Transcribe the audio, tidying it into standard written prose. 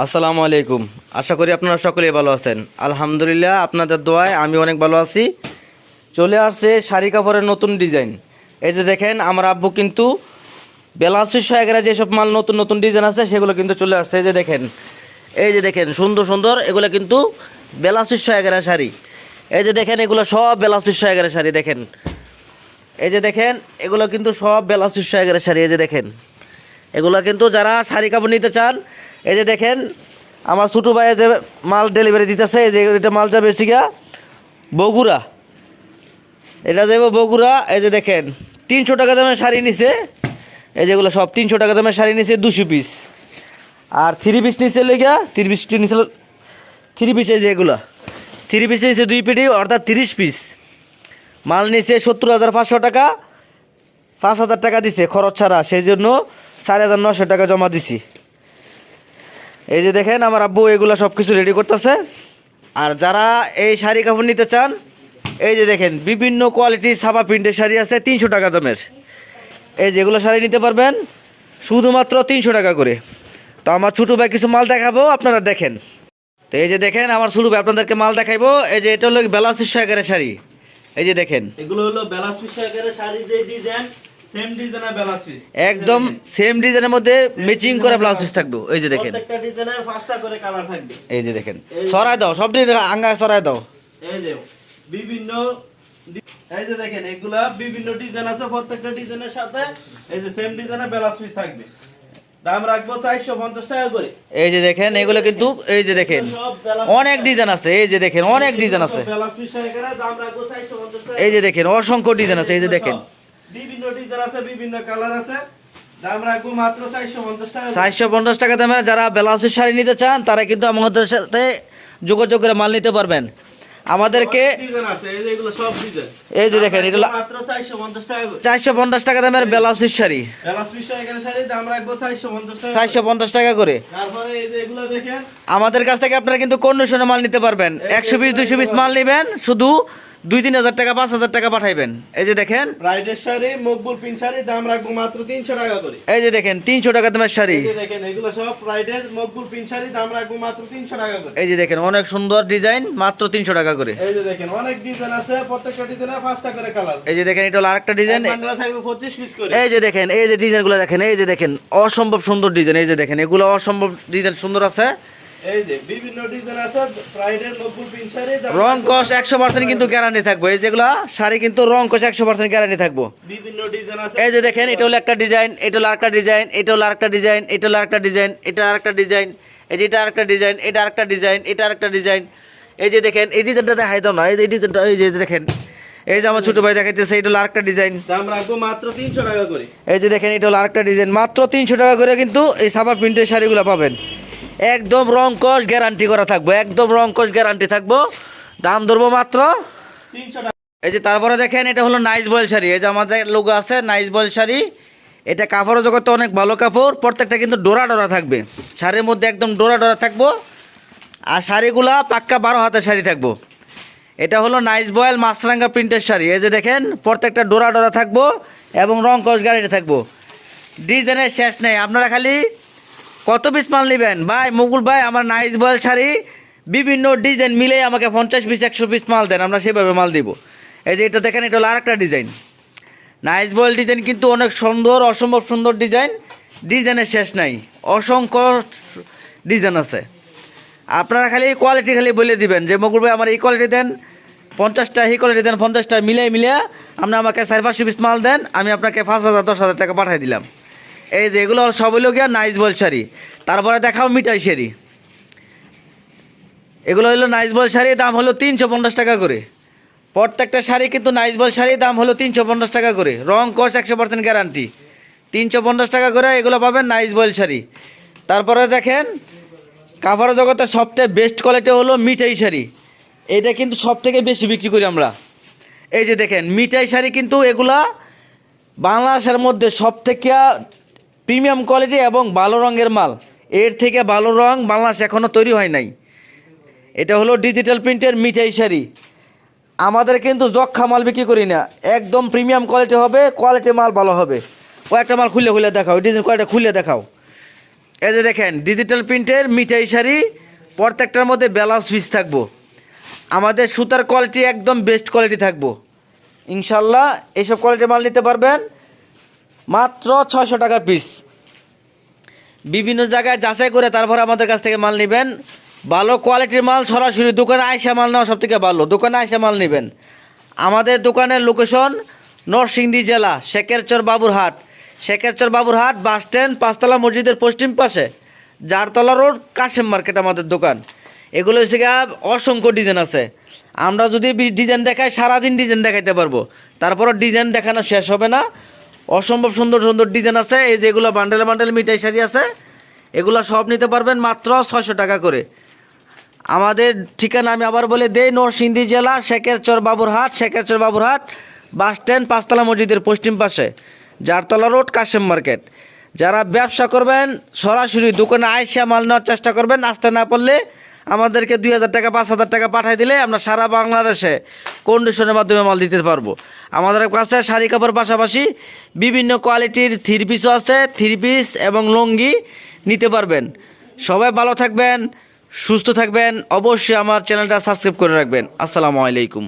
আসসালামু আলাইকুম। আশা করি আপনারা সকলেই ভালো আছেন। আলহামদুলিল্লাহ, আপনাদের দোয়ায় আমি অনেক ভালো আছি। চলে আসছে শাড়ি কাপড়ের নতুন ডিজাইন। এই যে দেখেন, আমার আব্বু কিন্তু বেলাসি শাড়িরা যেসব মাল নতুন নতুন ডিজাইন আছে সেগুলো কিন্তু চলে আসছে। এই যে দেখেন সুন্দর সুন্দর এগুলো কিন্তু বেলাসি শাড়িরা শাড়ি। এই যে দেখেন, এগুলো সব বেলাসি শাড়িরা শাড়ি। দেখেন, এই যে দেখেন, এগুলো কিন্তু সব বেলাসি শাড়িরা শাড়ি। এই যে দেখেন, এগুলো কিন্তু যারা শাড়ি কাপড় নিতে চান, এই যে দেখেন আমার ছোটো ভাইয়ে যে মাল ডেলিভারি দিতেছে, এই যে এটা মাল যাবে গিয়া বগুড়া, এটা যাবে বগুড়া। এই যে দেখেন 300 টাকা দামের শাড়ি নিছে। এই যেগুলো সব 300 টাকা দামের শাড়ি নিছে 200 পিস, আর 3 পিস নিচে লেগা 3 পিস নিচে 3 পিস। এই যে এগুলো 3 পিস নিচে 2 পেটি, অর্থাৎ 30 পিস মাল নিছে। 70,500 টাকা, 5,000 টাকা দিছে খরচ ছাড়া, সেই জন্য 4,900 টাকা জমা দিছি। এই যে দেখেন আমার আব্বু এগুলো সব কিছু রেডি করতেছে। আর যারা এই শাড়ি কাপড় নিতে চান, এই যে দেখেন বিভিন্ন কোয়ালিটির ছাপা প্রিন্টের শাড়ি আছে 300 টাকা দামের। এই যেগুলো শাড়ি নিতে পারবেন শুধুমাত্র 300 টাকা করে। তো আমার ছোটো ভাই কিছু মাল দেখাবো, আপনারা দেখেন। তো এই যে দেখেন আমার ছোটো ভাই আপনাদেরকে মাল দেখাইবো। এই যে এটা হলো বেলাসি শাড়ির শাড়ি। এই যে দেখেন, এগুলো হলো বেলাস শাড়ির শাড়ি, যে ডিজাইন সেম ডিজাইনের বেলাস পিস, একদম সেম ডিজাইনের মধ্যে ম্যাচিং করে ব্লাউজ পিস থাকবে। এই যে দেখেন, প্রত্যেকটা ডিজাইনের 5টা করে কালার থাকবে। এই যে দেখেন, সরাই দাও সব আঙ্গা সরাই দাও। এই যে বিভিন্ন এই যে দেখেন এগুলা বিভিন্ন ডিজাইন আছে, প্রত্যেকটা ডিজাইনের সাথে এই যে সেম ডিজাইনের বেলাস পিস থাকবে। দাম রাখবো 450 টাকা করে। এই যে দেখেন এগুলো কিন্তু, এই যে দেখেন অনেক ডিজাইন আছে। এই যে দেখেন অনেক ডিজাইন আছে। বেলাস পিস শাড়ির দাম রাখবো 450 টাকা। এই যে দেখেন অসংখ্য ডিজাইন আছে। এই যে দেখেন বিভিন্ন ডিজাইন আছে, বিভিন্ন কালার আছে। দাম রাখবো মাত্র 450 টাকা। 450 টাকা দামে যারা ব্লাউজের শাড়ি নিতে চান তারা কিন্তু আমাদের সাথে যোগাযোগ করে মাল নিতে পারবেন। আমাদেরকে ডিজাইন আছে, এই যে এগুলো সব ডিজাইন। এই যে দেখেন এটা মাত্র 450 টাকা করে। 450 টাকা দামের ব্লাউজের শাড়ি, বেলাস পিস শাড়ির দাম রাখবো 450 টাকা। 450 টাকা করে। তারপরে এই যে এগুলো দেখেন, আমাদের কাছ থেকে আপনারা কিন্তু কন্ডিশনে মাল নিতে পারবেন। 100 পিস 200 পিস মাল নেবেন, শুধু 2-3 হাজার টাকা 5,000 টাকা পাঠাইবেন। এই যে দেখেন ব্রাইডের শাড়ি, মকবুল পিন শাড়ি, দাম রাখবো মাত্র 300 টাকা করে। এই যে দেখেন 300 টাকা দামের শাড়ি। এই যে দেখেন এগুলো সব ব্রাইডের মকবুল পিন শাড়ি, দাম রাখবো মাত্র 300 টাকা করে। এই যে দেখেন অনেক সুন্দর ডিজাইন, মাত্র 300 টাকা করে। এই যে দেখেন অনেক ডিজাইন আছে, প্রত্যেকটা ডিজাইনের 5টা করে কালার। এই যে দেখেন এটা হলো আরেকটা ডিজাইন। বাংলা থাকবে 25 পিস করে। এই যে দেখেন, এই যে ডিজাইনগুলো দেখেন, এই যে দেখেন অসম্ভব সুন্দর ডিজাইন। এই যে দেখেন এগুলো অসম্ভব ডিজাইন সুন্দর আছে। এই যে বিভিন্ন ডিজাইন আছে, ব্রাইডের মকবুল পিন শাড়ি, রং কস 100% কিন্তু গ্যারান্টি থাকবো। এই যেগুলো শাড়ি কিন্তু রং কস 100% গ্যারান্টি থাকবো। বিভিন্ন ডিজাইন আছে। এই যে দেখেন এটা হলো একটা ডিজাইন, এটা হলো আরেকটা ডিজাইন, এটা হলো আরেকটা ডিজাইন, এটা হলো আরেকটা ডিজাইন, এটা আরেকটা ডিজাইন, এই যে এটা আরেকটা ডিজাইন, এটা আরেকটা ডিজাইন, এটা আরেকটা ডিজাইন। এই যে দেখেন এই ডিজাইনটা দেখাই দাও না। এই যে ডিজাইনটা, এই যে দেখেন, এই যে আমার ছোট ভাই দেখাইতেছে, এটা হলো আরেকটা ডিজাইন। দাম রাখবো মাত্র 300 টাকা করে। এই যে দেখেন এটা হলো আরেকটা ডিজাইন, মাত্র 300 টাকা করে কিন্তু এই ছাপা প্রিন্টের শাড়িগুলো পাবেন। একদম রং কস গ্যারান্টি করা থাকবো, একদম রং কস গ্যারান্টি থাকবো। দাম ধরবো মাত্র 300 টাকা। এই যে তারপরে দেখেন এটা হলো নাইস বয়েল শাড়ি। এই যে আমাদের লোগো আছে নাইস বয়েল শাড়ি। এটা কাপড়ের জগতে অনেক ভালো কাপড়, প্রত্যেকটা কিন্তু ডোরা ডোরা থাকবে শাড়ির মধ্যে, একদম ডোরা ডোরা থাকবো। আর শাড়িগুলা পাক্কা 12 হাতের শাড়ি থাকবো। এটা হলো নাইস বয়েল মাছরাঙ্গা প্রিন্টের শাড়ি। এই যে দেখেন প্রত্যেকটা ডোরা ডোরা থাকবো এবং রং কস গ্যারান্টি থাকবো। ডিজাইনের শেষ নেই, আপনারা খালি কত পিস মাল নেবেন ভাই? মুকুল ভাই আমার নাইস বয়েল শাড়ি বিভিন্ন ডিজাইন মিলে আমাকে 50 পিস 100 পিস মাল দেন, আমরা সেভাবে মাল দিব। এই যে এটা দেখেন এটা হলো আরেকটা ডিজাইন, নাইস বয়েল ডিজাইন কিন্তু অনেক সুন্দর, অসম্ভব সুন্দর ডিজাইন। ডিজাইনের শেষ নাই, অসংখ্য ডিজাইন আছে। আপনারা খালি কোয়ালিটি খালি বলে দিবেন যে মুকুল ভাই আমার এই কোয়ালিটি দেন, 50টা এই কোয়ালিটি দেন, 50টা মিলিয়ে আপনি আমাকে 400-500 পিস মাল দেন, আমি আপনাকে 5,000 10,000 টাকা পাঠিয়ে দিলাম। এই যে এগুলো সব হলো গিয়া নাইস বয়েল শাড়ি। তারপরে দেখাও মিঠাই শাড়ি। এগুলো হলো নাইস বয়েল শাড়ি, দাম হলো 350 টাকা করে। প্রত্যেকটা শাড়ি কিন্তু নাইস বয়েল শাড়ি, দাম হলো 350 টাকা করে। রং কস 100% গ্যারান্টি, 350 টাকা করে এগুলো পাবেন নাইস বয়েল শাড়ি। তারপরে দেখেন কাপড়ের জগতে সবথেকে বেস্ট কোয়ালিটি হলো মিঠাই শাড়ি। এটা কিন্তু সব থেকে বেশি বিক্রি করি আমরা। এই যে দেখেন মিঠাই শাড়ি কিন্তু এগুলা বাংলাদেশের মধ্যে সব থেকে প্রিমিয়াম কোয়ালিটি এবং ভালো রঙের মাল। এর থেকে ভালো রং বাংলাদেশ এখনও তৈরি হয় নাই। এটা হলো ডিজিটাল প্রিন্টের মিঠাই শাড়ি। আমাদের কিন্তু যক্ষা মাল বিক্রি করি না, একদম প্রিমিয়াম কোয়ালিটি হবে, কোয়ালিটি মাল ভালো হবে। কয়েকটা মাল খুলে দেখাও, ডিজাইন কয়েকটা খুলে দেখাও। এই যে দেখেন ডিজিটাল প্রিন্টের মিঠাই শাড়ি, প্রত্যেকটার মধ্যে ব্লাউজ পিস থাকবো। আমাদের সুতার কোয়ালিটি একদম বেস্ট কোয়ালিটি থাকবো ইনশাল্লাহ। এইসব কোয়ালিটির মাল নিতে পারবেন মাত্র 600 টাকা পিস। বিভিন্ন জায়গায় যাচাই করে তারপর আমাদের কাছ থেকে মাল নেবেন। ভালো কোয়ালিটির মাল সরাসরি দোকানে আইসা মাল নেওয়া সবথেকে ভালো, দোকানে আইসা মাল নেবেন। আমাদের দোকানের লোকেশন নরসিংদী জেলা শেখেরচর বাবুরহাট, শেখেরচর বাবুরহাট বাস স্ট্যান্ড, পাঁচতলা মসজিদের পশ্চিম পাশে, জারতলা রোড, কাশেম মার্কেট আমাদের দোকান। এগুলো হচ্ছে গিয়ে অসংখ্য ডিজাইন আছে। আমরা যদি ডিজাইন দেখাই সারাদিন ডিজাইন দেখাইতে পারবো, তারপরও ডিজাইন দেখানো শেষ হবে না। অসম্ভব সুন্দর সুন্দর ডিজাইন আছে। এই যেগুলো বান্ডেলে বান্ডেল মিঠাই শাড়ি আছে, এগুলো সব নিতে পারবেন মাত্র 600 টাকা করে। আমাদের ঠিকানা আমি আবার বলে দেই, নরসিংদী জেলা শেখেরচর বাবুরহাট, শেখেরচর বাবুরহাট বাস স্ট্যান্ড, পাঁচতলা মসজিদের পশ্চিম পাশে, জারতলা রোড, কাশেম মার্কেট। যারা ব্যবসা করবেন সরাসরি দোকানে আইসা মাল নেওয়ার চেষ্টা করবেন। আসতে না পারলে আমাদেরকে 2000 টাকা 5000 টাকা পাঠিয়ে দিলে আমরা সারা বাংলাদেশে কন্ডিশনের মাধ্যমে মাল দিতে পারবো। আমাদের কাছে শাড়ি কাপড় পাশাপাশি বিভিন্ন কোয়ালিটির থ্রি পিসও আছে, থ্রি পিস এবং লুঙ্গি নিতে পারবেন। সবাই ভালো থাকবেন, সুস্থ থাকবেন। অবশ্যই আমার চ্যানেলটা সাবস্ক্রাইব করে রাখবেন। আসসালামু আলাইকুম।